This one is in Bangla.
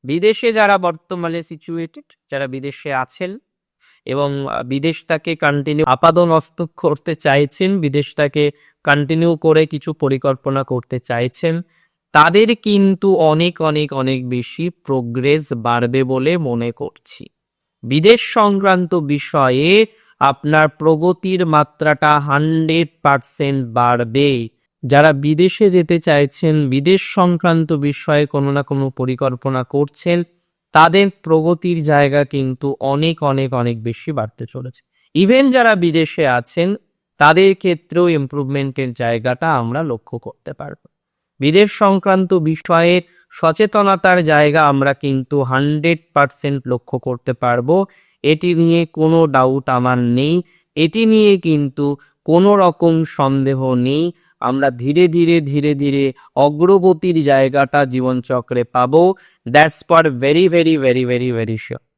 বিদেশে যারা বর্তমানে সিচুয়েটেড, যারা বিদেশে আছেন এবং বিদেশটাকে কন্টিনিউ আপাদমস্তক করতে চাইছেন, বিদেশটাকে কন্টিনিউ করে কিছু পরিকল্পনা করতে চাইছেন, তাদের কিন্তু অনেক অনেক অনেক বেশি প্রোগ্রেস বাড়বে বলে মনে করছি। বিদেশ সংক্রান্ত বিষয়ে আপনার প্রগতির মাত্রাটা 100% বাড়বে। যারা বিদেশে যেতে চাইছেন, বিদেশ সংক্রান্ত বিষয়ে কোনো না কোনো পরিকল্পনা করছেন, তাদের প্রগতির জায়গা কিন্তু অনেক অনেক অনেক বেশি বাড়তে চলেছে। ইভেন যারা বিদেশে আছেন তাদের ক্ষেত্রেও ইমপ্রুভমেন্টের জায়গাটা আমরা লক্ষ্য করতে পারবো। বিদেশ সংক্রান্ত বিষয়ে সচেতনতার জায়গা আমরা কিন্তু 100% লক্ষ্য করতে পারবো। এটি নিয়ে কোনো ডাউট আমার নেই, এটি নিয়ে কিন্তু কোনো রকম সন্দেহ নেই। আমরা ধীরে ধীরে ধীরে ধীরে অগ্রগতির জায়গাটা জীবনচক্রে পাবো। That's for very very very very very sure.